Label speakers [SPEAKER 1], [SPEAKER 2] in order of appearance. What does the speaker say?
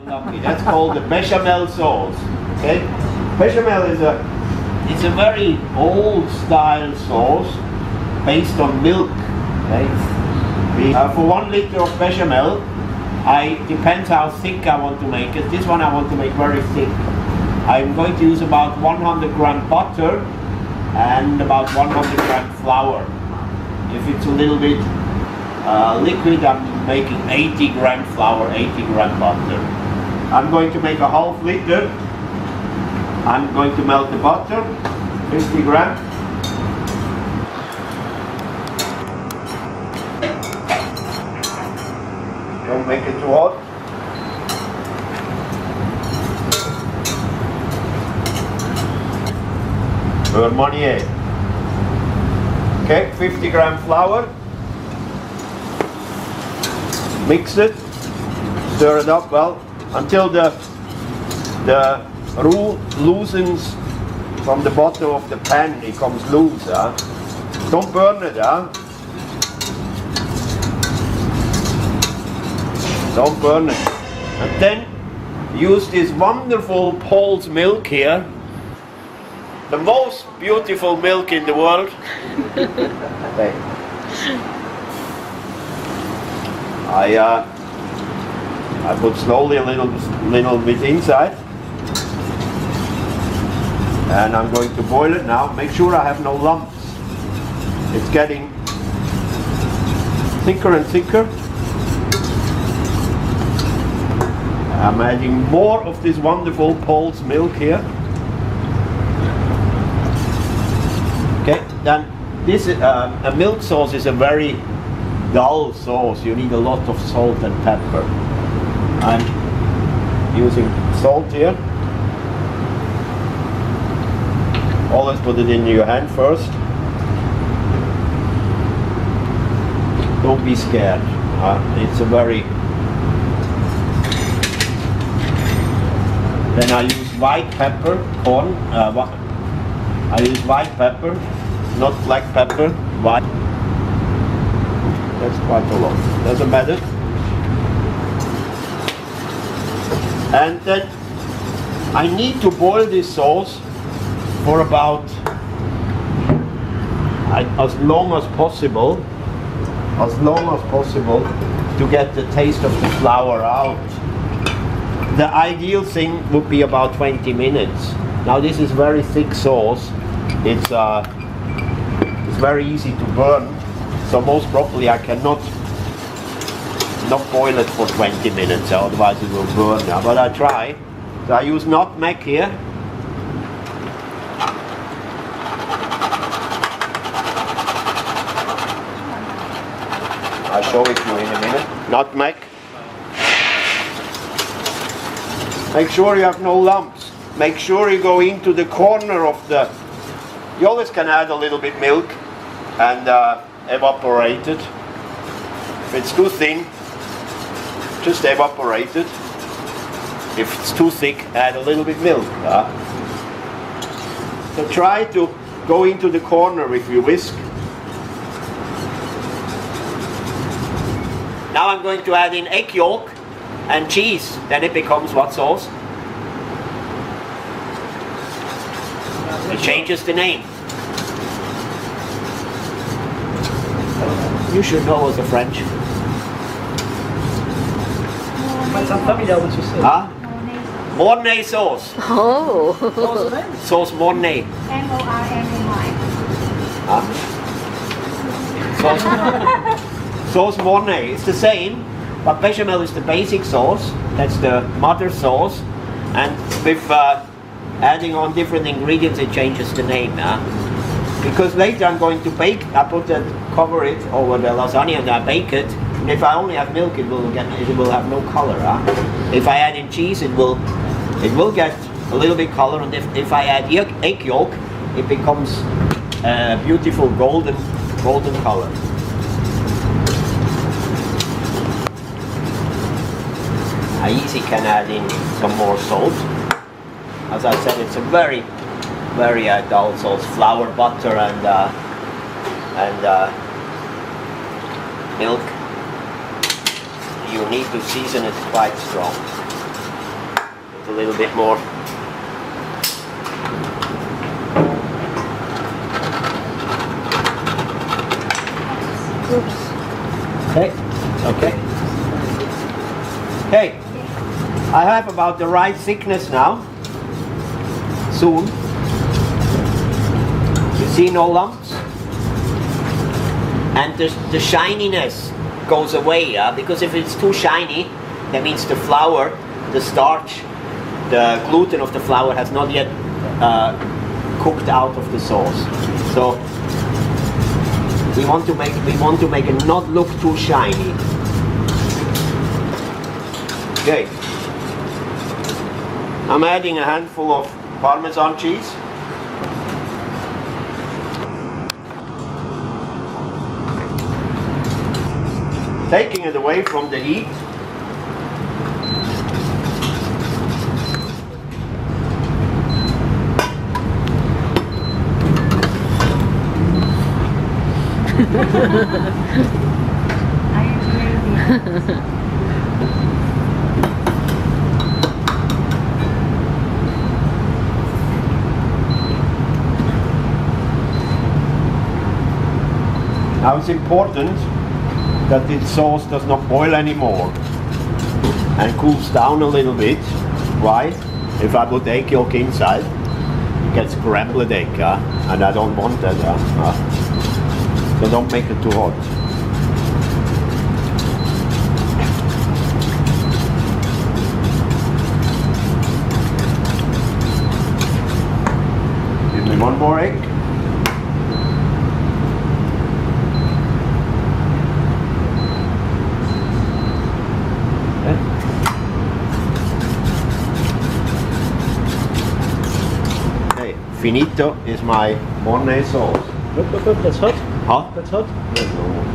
[SPEAKER 1] Lovely. That's called the Bechamel Sauce. Okay, Bechamel is a very old style sauce based on milk. Okay, for 1 liter of Bechamel, depends how thick I want to make it. This one I want to make very thick. I'm going to use about 100 gram butter and about 100 gram flour. If it's a little bit liquid, I'm making 80 gram flour, 80 gram butter. I'm going to make a half liter. I'm going to melt the butter, 50 gram. Don't make it too hot. Beurre Monnier. Okay, 50 gram flour. Mix it. Stir it up well until the roux loosens from the bottom of the pan. It comes loose. Don't burn it. Don't burn it. And then use this wonderful Paul's milk here. The most beautiful milk in the world. Okay. I put slowly a little bit inside. And I'm going to boil it now. Make sure I have no lumps. It's getting thicker and thicker. I'm adding more of this wonderful Paul's milk here. Okay, then this a milk sauce is a very dull sauce. You need a lot of salt and pepper. I'm using salt here. Always put it in your hand first. Don't be scared. It's a very... Then I use white pepper, corn. I use white pepper, not black pepper, white. That's quite a lot. Doesn't matter. And then I need to boil this sauce for about as long as possible, to get the taste of the flour out. The ideal thing would be about 20 minutes. Now this is very thick sauce. It's very easy to burn. So most probably I cannot not boil it for 20 minutes, otherwise it will burn. But I try. So I use nutmeg here. I'll show it to you in a minute. Nutmeg. Make sure you have no lumps. Make sure you go into the corner of the... You always can add a little bit milk and evaporate it. If it's too thin, just evaporate it. If it's too thick, add a little bit milk. So try to go into the corner with your whisk. Now I'm going to add in egg yolk and cheese. Then it becomes what sauce? It changes the name. You should know as a French. Huh? Mornay sauce.
[SPEAKER 2] Oh.
[SPEAKER 1] Sauce Mornay.
[SPEAKER 3] M-O-R-N-A-Y.
[SPEAKER 1] Huh? Sauce Mornay. It's the same, but bechamel is the basic sauce. That's the mother sauce. And with adding on different ingredients, it changes the name. Because later I'm going to bake. I cover it over the lasagna and I bake it. And if I only have milk, it will have no color. If I add in cheese, it will get a little bit color. And if I add egg yolk, it becomes a beautiful golden color. I easily can add in some more salt. As I said, it's a very dull sauce. Flour, butter, and milk. You need to season it quite strong. a little bit more.
[SPEAKER 3] Oops.
[SPEAKER 1] Okay, okay. Okay, I have about the right thickness now. Soon. You see no lumps? And the shininess goes away, because if it's too shiny, that means the flour, the starch, the gluten of the flour has not yet cooked out of the sauce. So we want to make it not look too shiny. Okay. I'm adding a handful of Parmesan cheese. Taking it away from the heat.
[SPEAKER 3] Are you ready?
[SPEAKER 1] Now it's important that this sauce does not boil anymore and cools down a little bit. Why? If I put egg yolk inside, it gets scrambled egg, and I don't want that. So don't make it too hot. Give me one more egg. Finito is my Mornay sauce.
[SPEAKER 2] Look, that's hot.
[SPEAKER 1] Hot?
[SPEAKER 2] That's hot.
[SPEAKER 1] Yes, no.